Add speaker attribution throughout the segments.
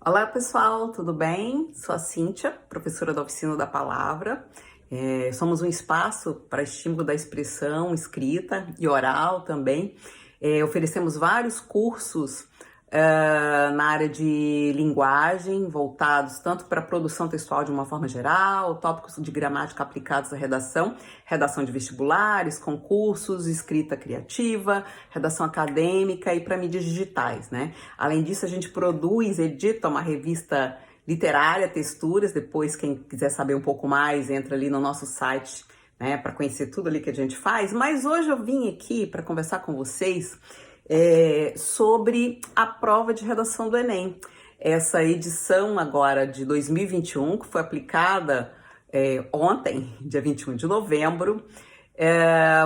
Speaker 1: Olá pessoal, tudo bem? Sou a Cíntia, professora da Oficina da Palavra. Somos um espaço para estímulo da expressão escrita e oral também. Oferecemos vários cursos na área de linguagem, voltados tanto para a produção textual de uma forma geral, tópicos de gramática aplicados à redação, redação de vestibulares, concursos, escrita criativa, redação acadêmica e para mídias digitais, né? Além disso, a gente produz, edita uma revista literária, Texturas. Depois, quem quiser saber um pouco mais, entra ali no nosso site, né, para conhecer tudo ali que a gente faz. Mas hoje eu vim aqui para conversar com vocês sobre a prova de redação do Enem. Essa edição agora de 2021, que foi aplicada ontem, dia 21 de novembro.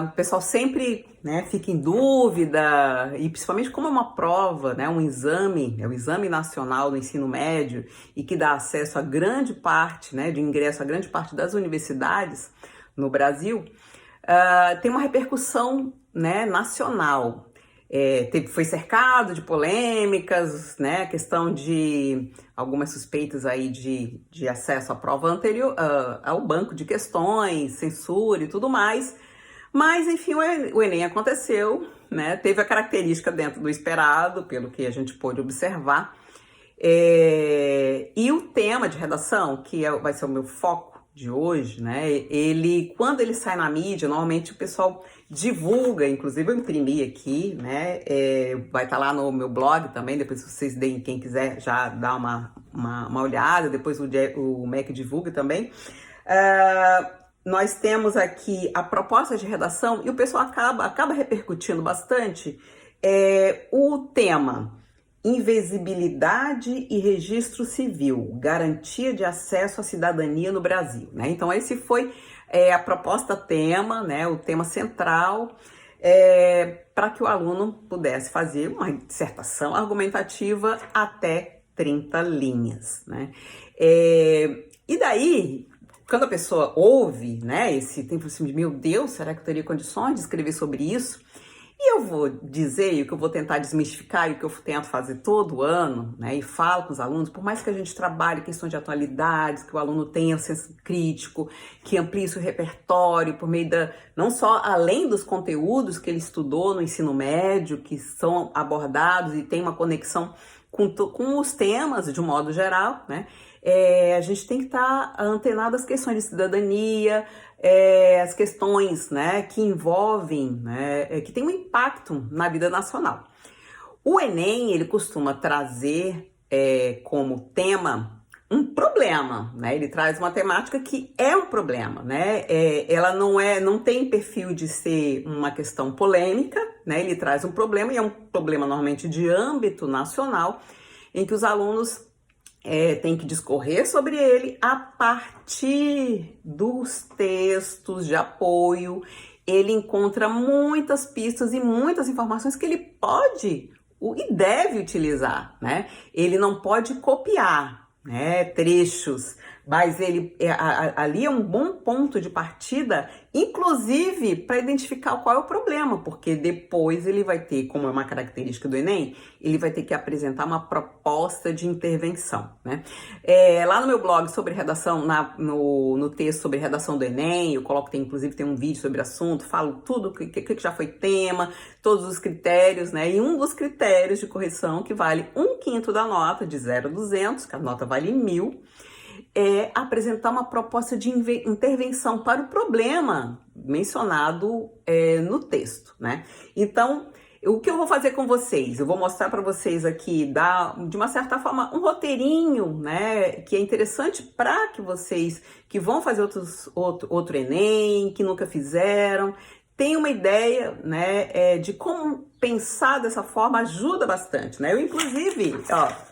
Speaker 1: O pessoal sempre, né, fica em dúvida, e principalmente como é uma prova, né, um exame, é o Exame Nacional do Ensino Médio, e que dá acesso a grande parte, né, de ingresso a grande parte das universidades no Brasil, tem uma repercussão, né, nacional. Foi cercado de polêmicas, né, questão de algumas suspeitas aí de acesso à prova anterior, ao banco de questões, censura e tudo mais. Mas, enfim, o Enem aconteceu, né, teve a característica dentro do esperado, pelo que a gente pôde observar. E o tema de redação, que vai ser o meu foco de hoje, né, quando ele sai na mídia, normalmente o pessoal divulga, inclusive eu imprimi aqui, né, vai estar lá no meu blog também, depois vocês deem, quem quiser já dar uma olhada, depois o MEC divulga também. Nós temos aqui a proposta de redação e o pessoal acaba repercutindo bastante o tema: invisibilidade e registro civil, garantia de acesso à cidadania no Brasil, né? Então esse foi a proposta tema, né? O tema central, para que o aluno pudesse fazer uma dissertação argumentativa até 30 linhas, né? E daí, quando a pessoa ouve, né, esse tempo assim, meu Deus, será que eu teria condições de escrever sobre isso? E eu vou dizer, e o que eu vou tentar desmistificar, e o que eu tento fazer todo ano, né, e falo com os alunos, por mais que a gente trabalhe questões de atualidades, que o aluno tenha senso crítico, que amplie seu repertório por meio não só além dos conteúdos que ele estudou no ensino médio, que são abordados e tem uma conexão com os temas de um modo geral, né, a gente tem que estar antenado às questões de cidadania, as questões, né, que envolvem, né, que tem um impacto na vida nacional. O Enem, ele costuma trazer como tema um problema, né? Ele traz uma temática que é um problema, né? Ela não tem perfil de ser uma questão polêmica, né? Ele traz um problema, e é um problema normalmente de âmbito nacional, em que os alunos tem que discorrer sobre ele a partir dos textos de apoio. Ele encontra muitas pistas e muitas informações que ele pode e deve utilizar, né? Ele não pode copiar, né, trechos, mas ali é um bom ponto de partida, inclusive para identificar qual é o problema, porque depois ele vai ter, como é uma característica do Enem, ele vai ter que apresentar uma proposta de intervenção, né? Lá no meu blog sobre redação, no texto sobre redação do Enem, eu coloco, inclusive tem um vídeo sobre o assunto, falo tudo que já foi tema, todos os critérios, né? E um dos critérios de correção que vale 1/5 da nota, de 0 a 200, que a nota vale 1000, apresentar uma proposta de intervenção para o problema mencionado no texto, né? Então, o que eu vou fazer com vocês? Eu vou mostrar para vocês aqui, de uma certa forma, um roteirinho, né, que é interessante para que vocês que vão fazer outro Enem, que nunca fizeram, tenham uma ideia, né, de como pensar dessa forma. Ajuda bastante, né? Eu, inclusive,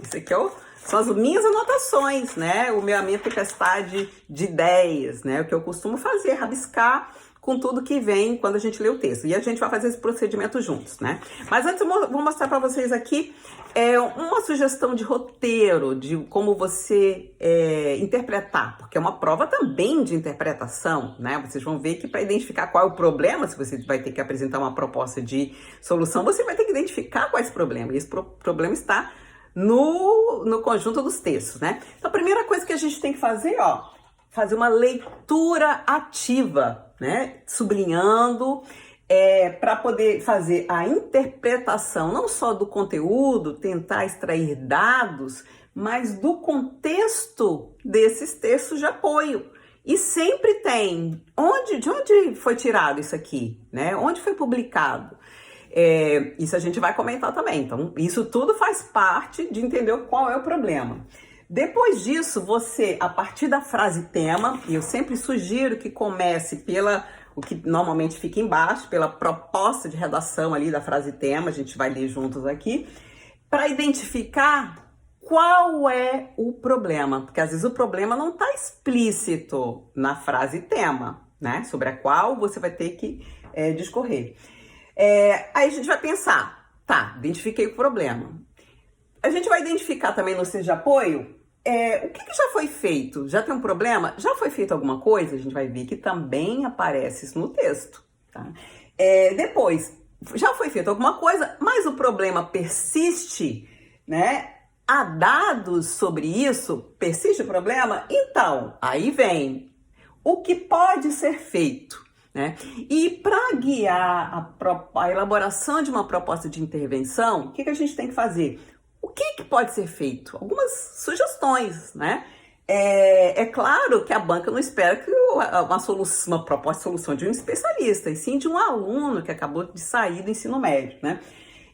Speaker 1: isso aqui são as minhas anotações, né? A minha tempestade de ideias, né? O que eu costumo fazer, rabiscar com tudo que vem quando a gente lê o texto. E a gente vai fazer esse procedimento juntos, né? Mas antes eu vou mostrar para vocês aqui uma sugestão de roteiro, de como você interpretar, porque é uma prova também de interpretação, né? Vocês vão ver que para identificar qual é o problema, se você vai ter que apresentar uma proposta de solução, você vai ter que identificar qual é esse problema. E esse problema está no conjunto dos textos, né? Então, a primeira coisa que a gente tem que fazer, ó, fazer uma leitura ativa, né? Sublinhando, para poder fazer a interpretação não só do conteúdo, tentar extrair dados, mas do contexto desses textos de apoio. E sempre tem, de onde foi tirado isso aqui, né? Onde foi publicado? Isso a gente vai comentar também. Então, isso tudo faz parte de entender qual é o problema. Depois disso, você, a partir da frase tema, e eu sempre sugiro que comece o que normalmente fica embaixo, pela proposta de redação ali da frase tema, a gente vai ler juntos aqui, para identificar qual é o problema, porque às vezes o problema não está explícito na frase tema, né, sobre a qual você vai ter que discorrer. Aí a gente vai pensar, tá, identifiquei o problema. A gente vai identificar também no texto de apoio o que já foi feito. Já tem um problema? Já foi feito alguma coisa? A gente vai ver que também aparece isso no texto. Tá? Depois, já foi feito alguma coisa, mas o problema persiste, né? Há dados sobre isso? Persiste o problema? Então, aí vem o que pode ser feito. Né? E para guiar a elaboração de uma proposta de intervenção, o que a gente tem que fazer? O que pode ser feito? Algumas sugestões, né? É claro que a banca não espera que uma proposta de solução de um especialista, e sim de um aluno que acabou de sair do ensino médio, né?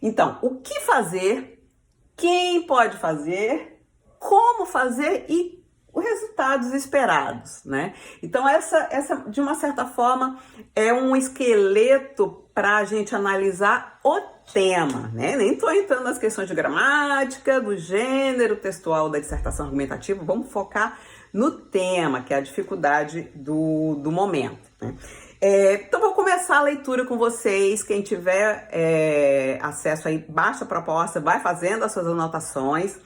Speaker 1: Então, o que fazer, quem pode fazer, como fazer e os resultados esperados, né? Então, essa, de uma certa forma, é um esqueleto para a gente analisar o tema, né? Nem estou entrando nas questões de gramática, do gênero textual da dissertação argumentativa, vamos focar no tema, que é a dificuldade do momento, né? Então, vou começar a leitura com vocês. Quem tiver acesso aí, baixa a proposta, vai fazendo as suas anotações.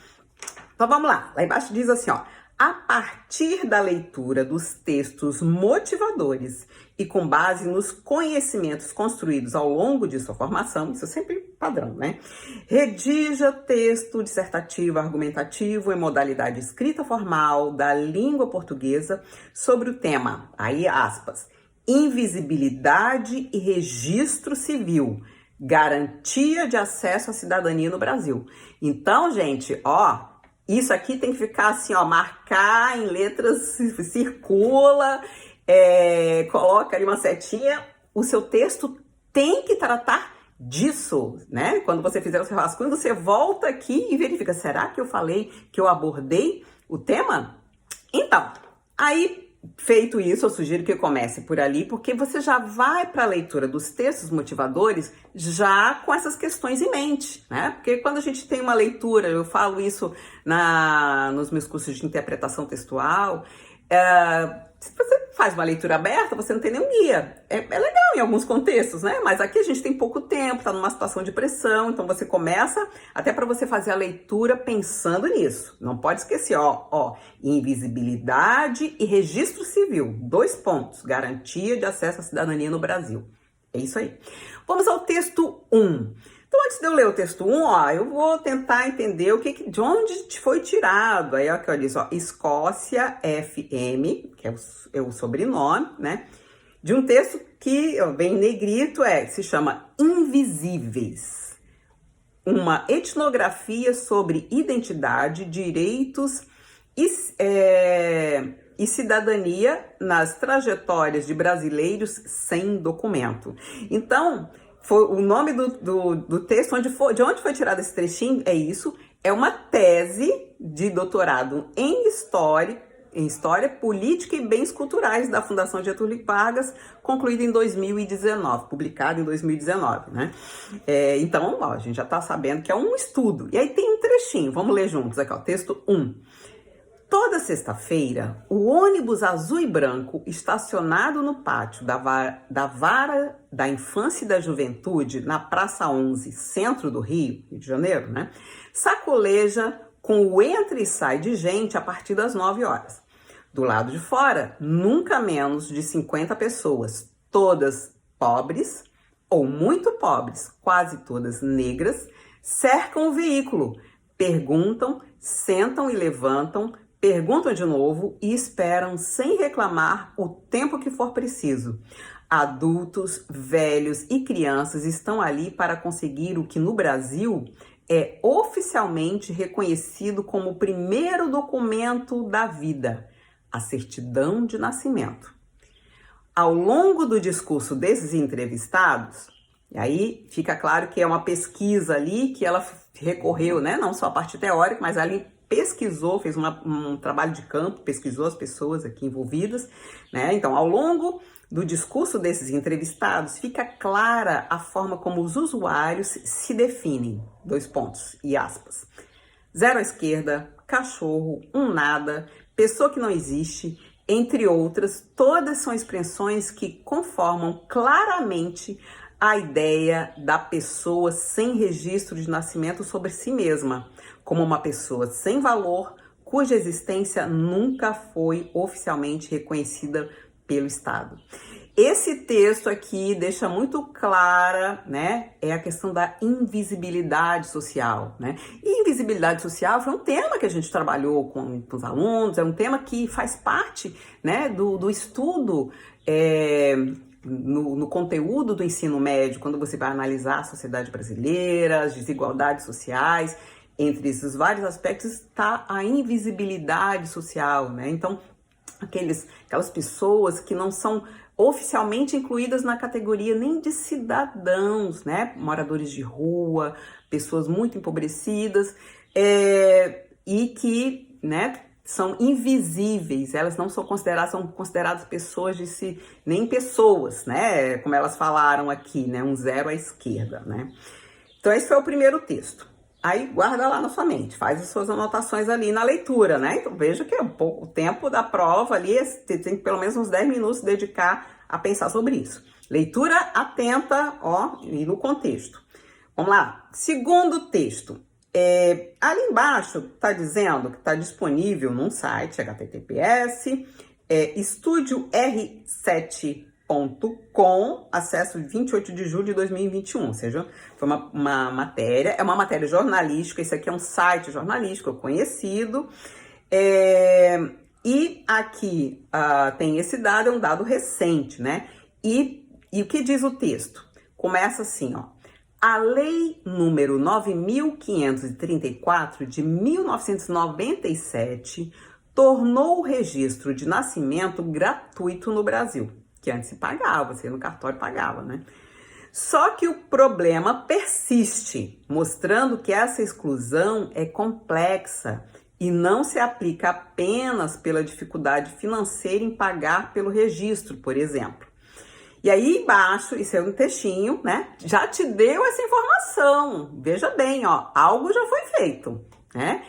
Speaker 1: Então, vamos lá. Lá embaixo diz assim, ó. A partir da leitura dos textos motivadores e com base nos conhecimentos construídos ao longo de sua formação, isso é sempre padrão, né? Redija texto dissertativo, argumentativo em modalidade escrita formal da língua portuguesa sobre o tema, aí aspas, invisibilidade e registro civil, garantia de acesso à cidadania no Brasil. Então, gente, ó, isso aqui tem que ficar assim, ó, marcar em letras, circula, coloca ali uma setinha. O seu texto tem que tratar disso, né? Quando você fizer o seu rascunho, você volta aqui e verifica, será que eu falei que eu abordei o tema? Então, aí, feito isso, eu sugiro que comece por ali, porque você já vai para a leitura dos textos motivadores já com essas questões em mente, né? Porque quando a gente tem uma leitura, eu falo isso nos meus cursos de interpretação textual, se você faz uma leitura aberta, você não tem nenhum guia. É legal em alguns contextos, né? Mas aqui a gente tem pouco tempo, tá numa situação de pressão, então você começa até para você fazer a leitura pensando nisso. Não pode esquecer, ó, invisibilidade e registro civil, 2 pontos, garantia de acesso à cidadania no Brasil. É isso aí. Vamos ao texto 1. Então, antes de eu ler o texto 1, ó, eu vou tentar entender de onde foi tirado. Aí, ó, que eu disse, ó, Escócia FM, que é o sobrenome, né? De um texto que, ó, bem negrito, se chama Invisíveis. Uma etnografia sobre identidade, direitos e cidadania nas trajetórias de brasileiros sem documento. Então, o nome do texto, de onde foi tirado esse trechinho, é isso. É uma tese de doutorado em História, Política e Bens Culturais da Fundação Getúlio Vargas, concluída em 2019, publicada em 2019, né? Então, ó, a gente já tá sabendo que é um estudo. E aí tem um trechinho, vamos ler juntos aqui, ó, texto 1. Toda sexta-feira, o ônibus azul e branco, estacionado no pátio da Vara da Infância e da Juventude, na Praça 11, centro do Rio de Janeiro, né? Sacoleja com o entra e sai de gente a partir das 9 horas. Do lado de fora, nunca menos de 50 pessoas, todas pobres ou muito pobres, quase todas negras, cercam o veículo, Perguntam, sentam e levantam, perguntam de novo e esperam sem reclamar o tempo que for preciso. Adultos, velhos e crianças estão ali para conseguir o que no Brasil é oficialmente reconhecido como o primeiro documento da vida, a certidão de nascimento. Ao longo do discurso desses entrevistados, e aí fica claro que é uma pesquisa ali que ela recorreu, né, não só a parte teórica, mas ali pesquisou, fez um trabalho de campo, pesquisou as pessoas aqui envolvidas, né? Então, ao longo do discurso desses entrevistados, fica clara a forma como os usuários se definem. 2 pontos e aspas. 0 à esquerda, cachorro, nada, pessoa que não existe, entre outras, todas são expressões que conformam claramente a ideia da pessoa sem registro de nascimento sobre si mesma, como uma pessoa sem valor, cuja existência nunca foi oficialmente reconhecida pelo Estado. Esse texto aqui deixa muito clara, né, é a questão da invisibilidade social, né? E invisibilidade social foi um tema que a gente trabalhou com os alunos, é um tema que faz parte, né, do estudo no conteúdo do ensino médio, quando você vai analisar a sociedade brasileira, as desigualdades sociais. Entre esses vários aspectos está a invisibilidade social, né? Então, aquelas pessoas que não são oficialmente incluídas na categoria nem de cidadãos, né? Moradores de rua, pessoas muito empobrecidas, e que, né, são invisíveis, elas não são consideradas pessoas nem pessoas, né? Como elas falaram aqui, né? 0 à esquerda, né? Então, esse foi o primeiro texto. Aí guarda lá na sua mente, faz as suas anotações ali na leitura, né? Então veja que o tempo da prova ali, você tem que pelo menos uns 10 minutos dedicar a pensar sobre isso. Leitura atenta, ó, e no contexto. Vamos lá, segundo texto. Ali embaixo está dizendo que está disponível num site, https, estudioR7.com, acesso 28 de julho de 2021, ou seja, foi uma matéria, é uma matéria jornalística, isso aqui é um site jornalístico conhecido, e aqui tem esse dado, é um dado recente, né? E o que diz o texto? Começa assim, ó. A Lei número 9.534 de 1997 tornou o registro de nascimento gratuito no Brasil, que antes se pagava, você ia no cartório pagava, né? Só que o problema persiste, mostrando que essa exclusão é complexa e não se aplica apenas pela dificuldade financeira em pagar pelo registro, por exemplo. E aí embaixo, isso é um textinho, né? Já te deu essa informação. Veja bem, ó, algo já foi feito, né?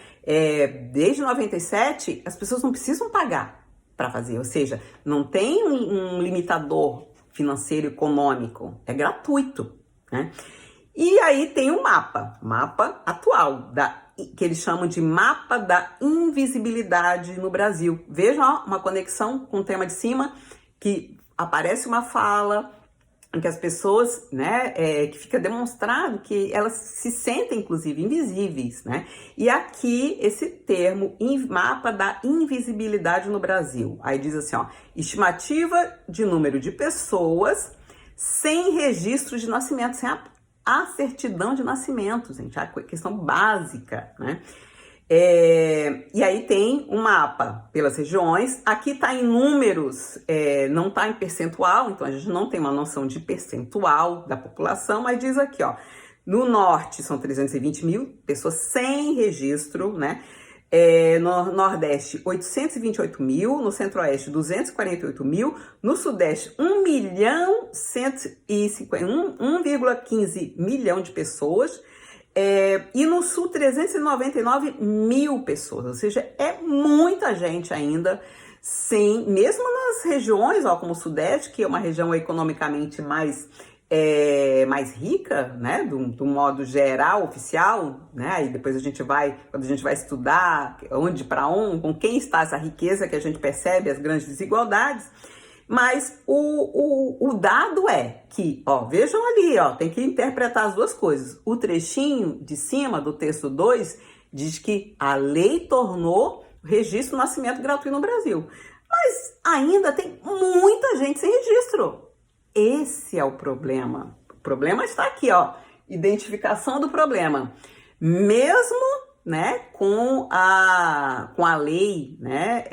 Speaker 1: Desde 97, as pessoas não precisam pagar para fazer, ou seja, não tem um limitador financeiro econômico, é gratuito, né? E aí tem um mapa atual, que eles chamam de mapa da invisibilidade no Brasil. Vejam, ó, uma conexão com o tema de cima, que aparece uma fala em que as pessoas, né, que fica demonstrado que elas se sentem, inclusive, invisíveis, né? E aqui, esse termo, mapa da invisibilidade no Brasil. Aí diz assim, ó, estimativa de número de pessoas sem registro de nascimento, sem a certidão de nascimento, gente, a questão básica, né? E aí tem um mapa pelas regiões, aqui está em números, não está em percentual, então a gente não tem uma noção de percentual da população, mas diz aqui, ó, no norte são 320 mil pessoas sem registro, né? No Nordeste, 828 mil, no Centro-Oeste, 248 mil, no Sudeste, 1,15 milhão de pessoas, e no Sul, 399 mil pessoas, ou seja, é muita gente ainda, mesmo nas regiões, ó, como o Sudeste, que é uma região economicamente mais rica, né, do modo geral, oficial, né, aí depois quando a gente vai estudar com quem está essa riqueza, que a gente percebe as grandes desigualdades, mas o dado é que, ó, vejam ali, ó, tem que interpretar as duas coisas. O trechinho de cima do texto 2 Diz que a lei tornou o registro do nascimento gratuito no Brasil. Mas ainda tem muita gente sem registro. Esse é o problema. O problema está aqui, ó. Identificação do problema. Mesmo, né, com a lei, né,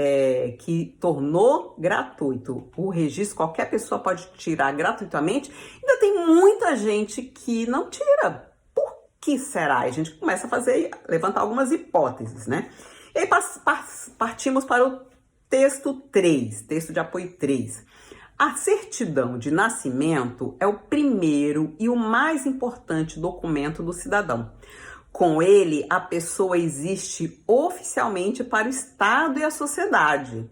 Speaker 1: que tornou gratuito o registro, qualquer pessoa pode tirar gratuitamente, ainda tem muita gente que não tira. Por que será? A gente começa a levantar algumas hipóteses, né? E aí partimos para o texto 3, texto de apoio 3. A certidão de nascimento é o primeiro e o mais importante documento do cidadão. Com ele, a pessoa existe oficialmente para o Estado e a sociedade.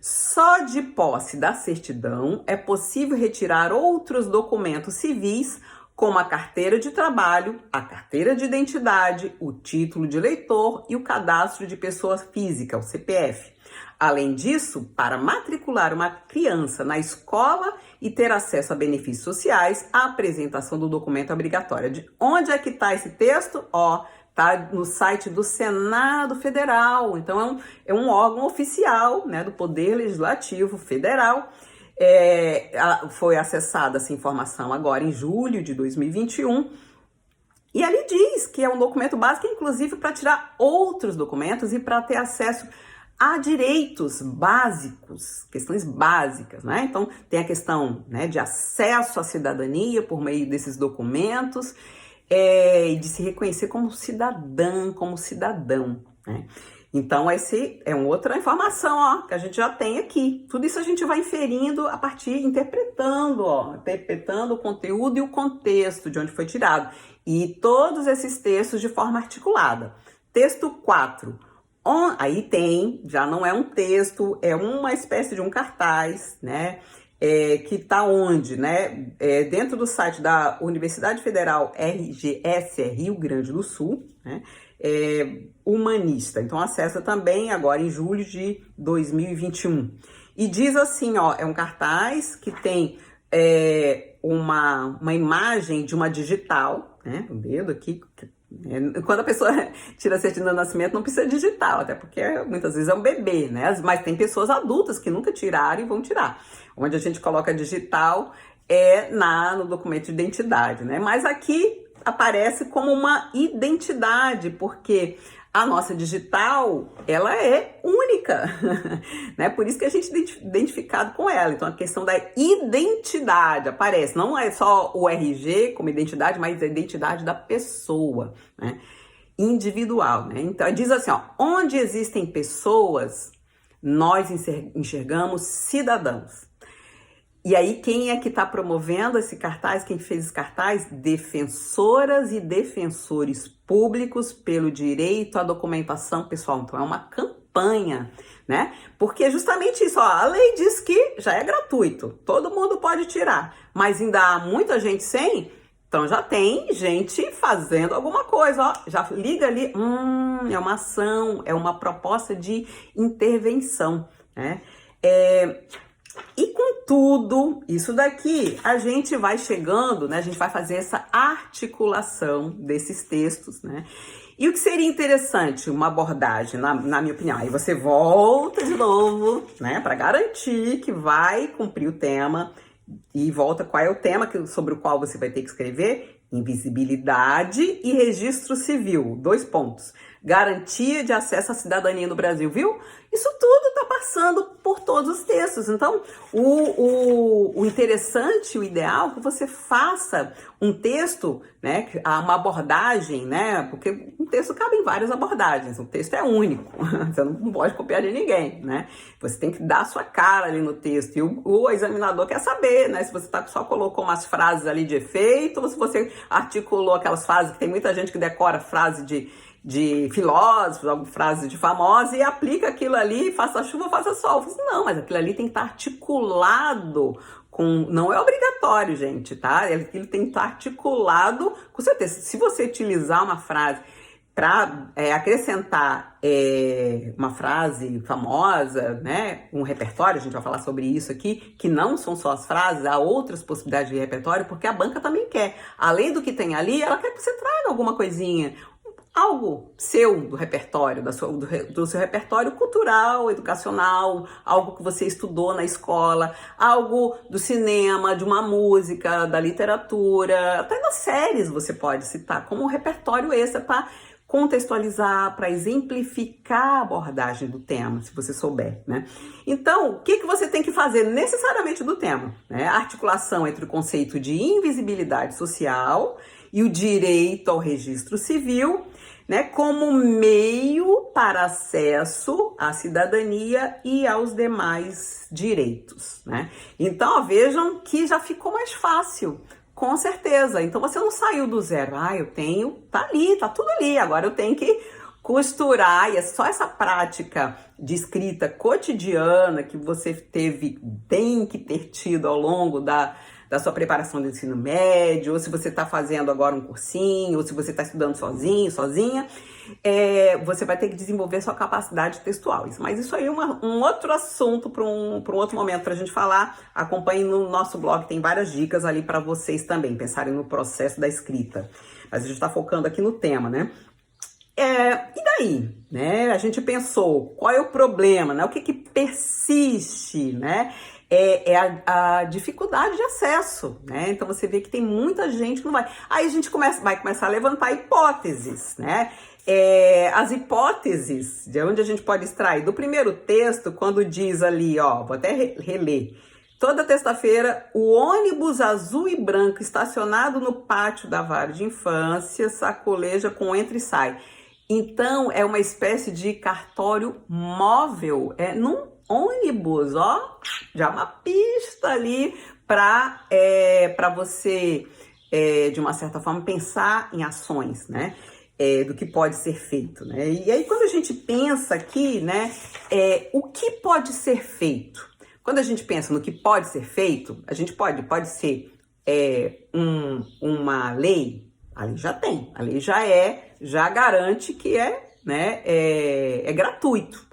Speaker 1: Só de posse da certidão é possível retirar outros documentos civis, como a carteira de trabalho, a carteira de identidade, o título de eleitor e o cadastro de pessoa física, o CPF. Além disso, para matricular uma criança na escola e ter acesso a benefícios sociais, a apresentação do documento é obrigatória. De onde é que está esse texto? Tá no site do Senado Federal. Então, é um órgão oficial, né, do Poder Legislativo Federal. Foi acessada essa informação agora em julho de 2021. E ali diz que é um documento básico, inclusive para tirar outros documentos e para ter acesso a direitos básicos, questões básicas, né? Então, tem a questão, né, de acesso à cidadania por meio desses documentos, e de se reconhecer como cidadã, como cidadão, né? Então, esse é uma outra informação, ó, que a gente já tem aqui. Tudo isso a gente vai inferindo a partir, interpretando o conteúdo e o contexto de onde foi tirado. E todos esses textos de forma articulada. Texto 4. Aí tem, já não é um texto, é uma espécie de um cartaz, né? Que está onde, né? Dentro do site da Universidade Federal RGS, Rio Grande do Sul, né? Humanista. Então acessa também agora em julho de 2021. E diz assim, ó, é um cartaz que tem uma imagem de uma digital, né? O dedo aqui. Quando a pessoa tira a certidão de nascimento, não precisa digital, até porque muitas vezes é um bebê, né? Mas tem pessoas adultas que nunca tiraram e vão tirar. Onde a gente coloca digital no documento de identidade, né? Mas aqui aparece como uma identidade, porque a nossa digital, ela é única, né? Por isso que a gente é identificado com ela. Então, a questão da identidade aparece. Não é só o RG como identidade, mas a identidade da pessoa, né? Individual, né? Então, diz assim, ó, onde existem pessoas, nós enxergamos cidadãos. E aí, quem é que está promovendo esse cartaz? Quem fez esse cartaz? Defensoras e defensores públicos pelo direito à documentação pessoal. Então, é uma campanha, né? Porque é justamente isso, ó, a lei diz que já é gratuito, todo mundo pode tirar, mas ainda há muita gente sem, então já tem gente fazendo alguma coisa, ó, já liga ali, é uma ação, é uma proposta de intervenção, né? E com tudo isso daqui, a gente vai chegando, né? A gente vai fazer essa articulação desses textos, né? E o que seria interessante, uma abordagem, na minha opinião, aí você volta de novo, né? Para garantir que vai cumprir o tema e volta qual é o tema sobre o qual você vai ter que escrever. Invisibilidade e registro civil, 2 pontos. Garantia de acesso à cidadania no Brasil, viu? Isso tudo está passando por todos os textos. Então, o interessante, o ideal é que você faça um texto, né, uma abordagem, né, porque um texto cabe em várias abordagens, o texto é único, você não pode copiar de ninguém, né? Você tem que dar a sua cara ali no texto e o examinador quer saber, né, se você só colocou umas frases ali de efeito ou se você articulou aquelas frases, que tem muita gente que decora frase de filósofos, frase de famosa e aplica aquilo ali, faça chuva, faça sol. Eu falo, não, mas aquilo ali tem que estar articulado não é obrigatório, gente, tá? Aquilo tem que estar articulado, com certeza. Se você utilizar uma frase para acrescentar uma frase famosa, né, um repertório, a gente vai falar sobre isso aqui, que não são só as frases, há outras possibilidades de repertório, porque a banca também quer. Além do que tem ali, ela quer que você traga alguma coisinha, algo seu do repertório, do seu repertório cultural, educacional, algo que você estudou na escola, algo do cinema, de uma música, da literatura, até das séries você pode citar como um repertório extra para contextualizar, para exemplificar a abordagem do tema, se você souber, né? Então, o que você tem que fazer necessariamente do tema, né? A articulação entre o conceito de invisibilidade social e o direito ao registro civil, né, como meio para acesso à cidadania e aos demais direitos, né? Então, ó, vejam que já ficou mais fácil. Com certeza. Então você não saiu do zero. Eu tenho, tá ali, tá tudo ali. Agora eu tenho que costurar, e é só essa prática de escrita cotidiana que você tem que ter tido ao longo da sua preparação do ensino médio, ou se você está fazendo agora um cursinho, ou se você está estudando sozinho, sozinha, você vai ter que desenvolver sua capacidade textual. Mas isso aí é um outro assunto para um outro momento para a gente falar. Acompanhe no nosso blog, tem várias dicas ali para vocês também pensarem no processo da escrita. Mas a gente está focando aqui no tema, né? E daí, né? A gente pensou, qual é o problema, né? O que persiste, né? A dificuldade de acesso, né? Então você vê que tem muita gente que não vai. Aí a gente vai começar a levantar hipóteses, né? As hipóteses, de onde a gente pode extrair do primeiro texto, quando diz ali, ó, vou até reler. Toda terça-feira, o ônibus azul e branco estacionado no pátio da vara de infância sacoleja com entra e sai. Então, é uma espécie de cartório móvel, num ônibus, ó, já uma pista ali para você, de uma certa forma, pensar em ações, né? Do que pode ser feito, né? E aí, quando a gente pensa aqui, né, o que pode ser feito? Quando a gente pensa no que pode ser feito, a gente pode ser uma lei. A lei já tem, a lei já garante que é gratuito.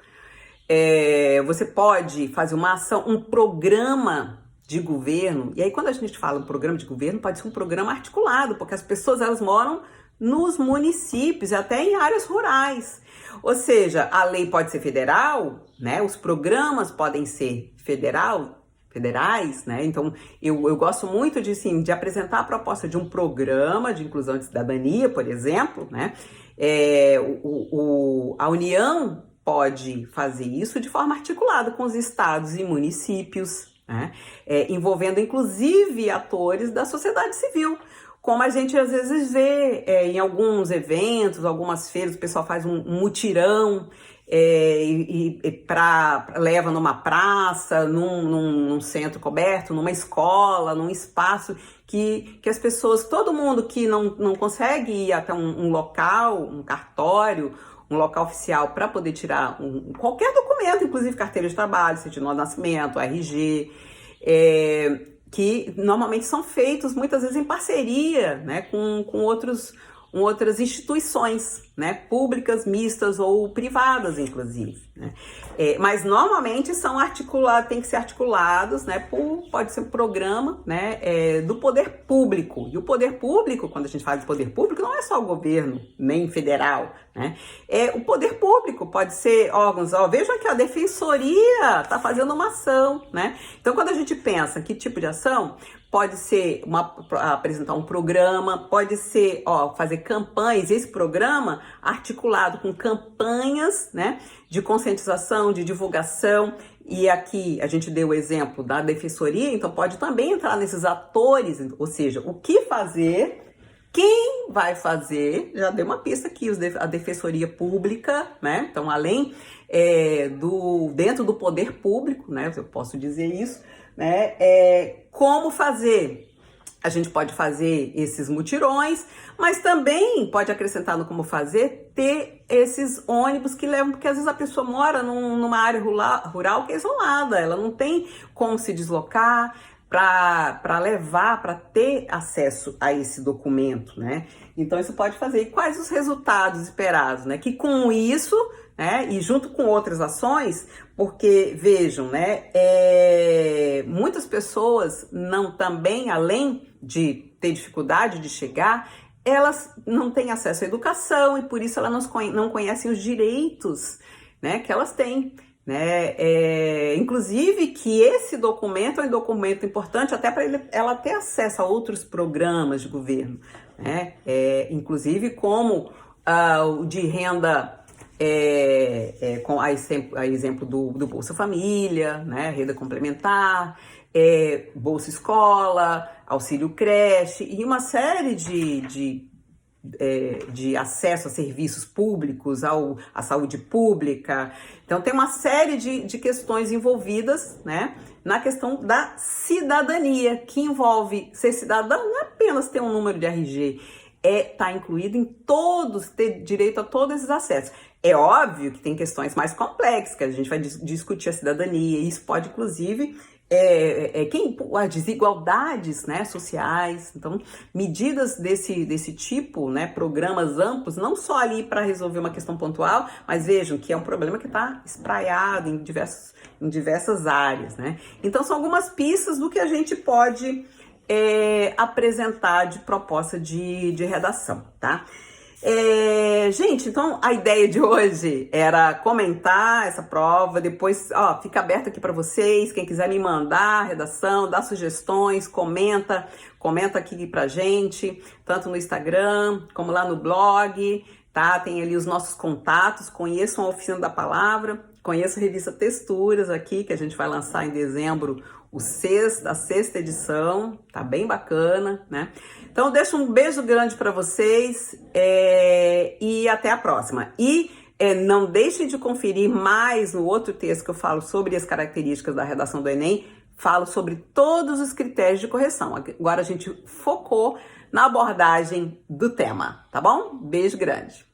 Speaker 1: Você pode fazer uma ação, um programa de governo, e aí quando a gente fala um programa de governo, pode ser um programa articulado, porque as pessoas elas moram nos municípios e até em áreas rurais. Ou seja, a lei pode ser federal, né? Os programas podem ser federais, né? Então, eu gosto muito de apresentar a proposta de um programa de inclusão de cidadania, por exemplo, né? A União pode fazer isso de forma articulada com os estados e municípios, né? Envolvendo inclusive atores da sociedade civil, como a gente às vezes vê em alguns eventos, algumas feiras, o pessoal faz um mutirão leva numa praça, num centro coberto, numa escola, num espaço que as pessoas, todo mundo que não consegue ir até um local, um cartório, um local oficial para poder tirar qualquer documento, inclusive carteira de trabalho, certidão de nascimento, RG, que normalmente ssão feitos muitas vezes em parceria, né, com outras instituições, né, públicas, mistas ou privadas, inclusive, né? Mas normalmente tem que ser articulados, né, pode ser um programa, né, do poder público. E o poder público, quando a gente fala de poder público, não é só o governo, nem federal, né? O poder público pode ser órgãos, veja que a defensoria está fazendo uma ação, né? Então, quando a gente pensa que tipo de ação, pode ser apresentar um programa, pode ser fazer campanhas, esse programa articulado com campanhas, né, de conscientização, de divulgação, e aqui a gente deu o exemplo da defensoria, então pode também entrar nesses atores, ou seja, o que fazer, quem vai fazer, já deu uma pista aqui, a defensoria pública, né, então além dentro do poder público, né, eu posso dizer isso, né, como fazer. A gente pode fazer esses mutirões, mas também pode acrescentar no como fazer, ter esses ônibus que levam, porque às vezes a pessoa mora numa área rural que é isolada, ela não tem como se deslocar para levar, para ter acesso a esse documento, né? Então isso pode fazer. E quais os resultados esperados, né? Que com isso, né, e junto com outras ações, porque vejam, né, muitas pessoas não também, além de ter dificuldade de chegar, elas não têm acesso à educação e por isso elas não conhecem os direitos, né, que elas têm. Né? Inclusive que esse documento é um documento importante até para ela ter acesso a outros programas de governo, né? Inclusive como o de renda, com a exemplo do Bolsa Família, né? Renda complementar, Bolsa Escola, Auxílio Creche e uma série de acesso a serviços públicos, à saúde pública. Então, tem uma série de questões envolvidas, né, na questão da cidadania, que envolve ser cidadão, não é apenas ter um número de RG, tá incluído em todos, ter direito a todos esses acessos. É óbvio que tem questões mais complexas, que a gente vai discutir a cidadania, e isso pode, inclusive, as desigualdades, né, sociais. Então, medidas desse tipo, né, programas amplos, não só ali para resolver uma questão pontual, mas vejam que é um problema que está espraiado em diversas áreas, né? Então, são algumas pistas do que a gente pode apresentar de proposta de redação, tá? Gente, então a ideia de hoje era comentar essa prova, depois fica aberto aqui para vocês, quem quiser me mandar redação, dar sugestões, comenta aqui pra gente, tanto no Instagram como lá no blog, tá? Tem ali os nossos contatos, conheçam a Oficina da Palavra, conheçam a revista Texturas aqui, que a gente vai lançar em dezembro, a sexta edição, tá bem bacana, né? Então, deixo um beijo grande para vocês e até a próxima. E não deixem de conferir mais no outro texto que eu falo sobre as características da redação do Enem, falo sobre todos os critérios de correção. Agora a gente focou na abordagem do tema, tá bom? Beijo grande.